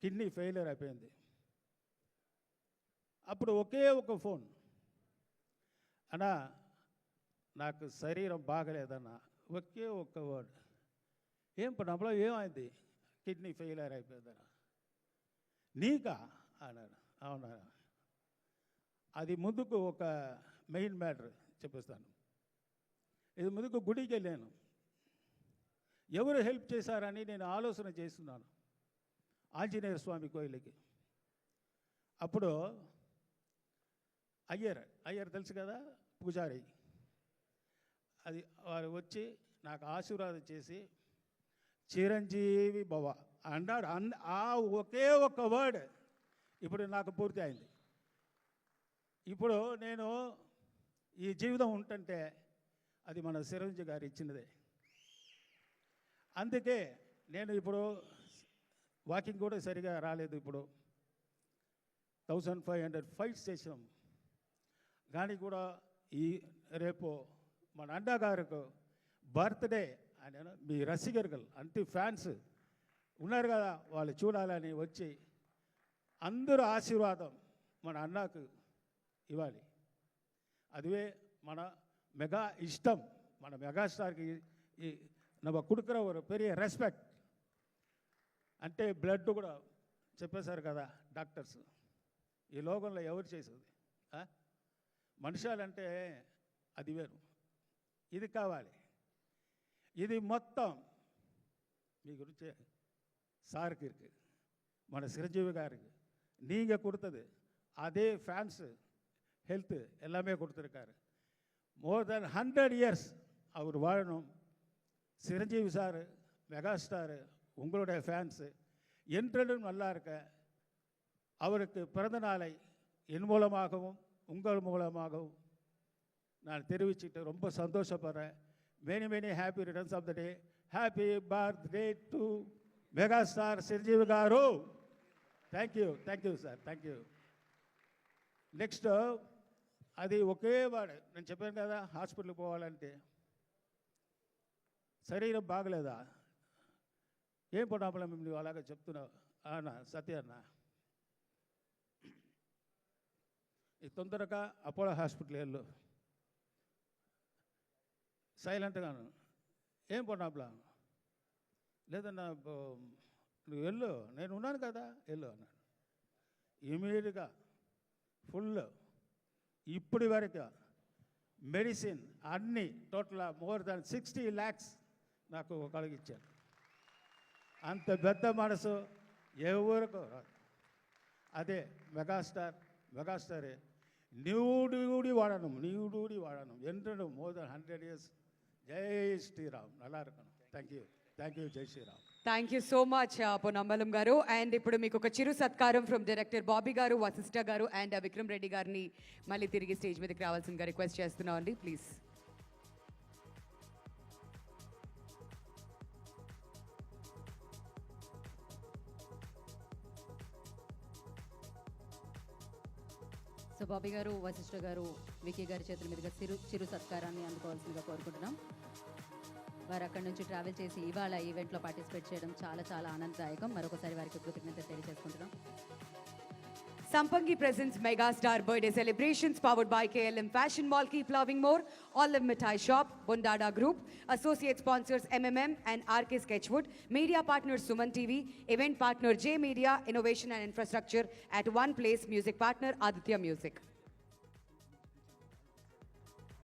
Kidney failure అయిపోయింది. అప్పుడు ఒకే ఒక ఫోన్, అన్నా నాకు శరీరం బాగలేదన్న, ఒకే ఒక్క వర్డ్, ఏం పనప్పుడు ఏమైంది, కిడ్నీ ఫెయిలియర్ అయిపోయిందన్న. నీకా అన్నాడు. అవునా, అది ముందుకు ఒక మెయిన్ మ్యాటర్ చెప్పేస్తాను. ఇది ముందుకు గుడికి వెళ్ళాను, ఎవరు హెల్ప్ చేశారని నేను ఆలోచన చేస్తున్నాను, ఆంజనేయ స్వామి కోయిలకి. అప్పుడు అయ్యర్ తెలుసు కదా, పూజారి, అది వారు వచ్చి నాకు ఆశీర్వాదం చేసి చిరంజీవి భవ అన్నాడు. ఆ ఒకే ఒక్క వర్డ్ ఇప్పుడు నాకు పూర్తి అయింది. ఇప్పుడు నేను ఈ జీవితం ఉంటుంటే అది మన చిరంజీవి గారు ఇచ్చినదే. అందుకే నేను ఇప్పుడు వాకింగ్ కూడా సరిగా రాలేదు. ఇప్పుడు 1500 ఫైట్స్ చేసాం, కానీ కూడా ఈ రేపు మన అన్నగారికి బర్త్డే ఆయన, మీ రసికర్లు అంటే ఫ్యాన్స్ ఉన్నారు కదా, వాళ్ళు చూడాలని వచ్చి అందరూ ఆశీర్వాదం మన అన్నకు ఇవ్వాలి. అదే మన మెగా ఇష్టం, మన మెగాస్టార్కి நம்ம கொடுக்குற ஒரு பெரிய రెస్పెక్ట్. అంటే బ్లడ్ కూడా చెప్పేశారు కదా డాక్టర్స్, ఈ లోకంలో ఎవరు చేసేది మనుషాలంటే అది వేరు, ఇది కావాలి. ఇది మొత్తం మీ గురించి సార్కి இருக்கு, మన చిరంజీవి గారికి நீங்கள் கொடுத்தது அதே ஃபேன்ஸ் ஹெல்த் எல்லாமே கொடுத்துருக்காரு. மோர் தென் 100 இயர்ஸ் அவர் வாழணும். சிரஞ்சீவி சார் மெகாஸ்டார், உங்களுடைய ஃபேன்ஸு என்றென்றும் நல்லா இருக்க, அவருக்கு பிறந்த நாளை என் மூலமாகவும் உங்கள் மூலமாகவும் நான் தெரிவிச்சுட்டு ரொம்ப சந்தோஷப்படுறேன். Many many happy returns of the day. Happy birthday to megastar Chiranjeevi garu. Thank you sir, thank you. Next అది ఒకే వాడు, నేను చెప్పాను కదా హాస్పిటల్కి పోవాలంటే శరీరం బాగలేదా, ఏం పడాపల మేము అలాగే చెప్తున్నావు అన్న సత్య అన్న, ఈ తొందరగా అపోలో హాస్పిటల్ వెళ్ళు, సైలెంట్గాను, ఏం పడాపలా లేదన్నా నువ్వు వెళ్ళు, నేను ఉన్నాను కదా వెళ్ళు అన్నాడు. ఇమీడియట్గా ఫుల్ ఇప్పటి వరకు మెడిసిన్ అన్నీ టోటల్ మోర్ దాన్ 60 lakhs నాకు కలిగించాను. అంత పెద్ద మనసు ఎవరికి రాదు. అదే మెగాస్టారే నీవుడి వాడను ఎంటను మోర్ దాన్ 100 years. జై శ్రీరామ్, నల్లా இருக்கணும். Thank you, Jai Shriram. Thank you so much Ponnambalam garu. And ఇప్పుడు మీకు ఒక చిరు సత్కారం ఫ్రమ్ డైరెక్టర్ బాబీ గారు, వశిష్ఠ గారు అండ్ విక్రమ్ రెడ్డి గారిని మళ్ళీ తిరిగి స్టేజ్ మీదకి రావాల్సిందిగా రిక్వెస్ట్ చేస్తున్నాం అండి, ప్లీజ్. సో బాబీ గారు, వశిష్ఠ గారు, వికీ గారి చేతుల మీదుగా చిరు సత్కారాన్ని అందుకోవాల్సిందిగా కోరుకుంటున్నాం. వారు అక్కడి నుంచి ట్రావెల్ చేసి ఇవాళ ఈవెంట్లో పార్టిసిపేట్ చేయడం చాలా చాలా ఆనందదాయకం. మరొకసారి వారికి కృతజ్ఞతలు తెలియజేసుకుంటున్నాం. Sampangi presents Mega Star Birthday Celebrations powered by KLM Fashion Mall. Keep loving more. Olive Mithai Shop, Bondada Group. Associate sponsors MMM and RK Sketchwood. Media partners Suman TV. Event partner J Media, Innovation and Infrastructure at one place. Music partner Aditya Music.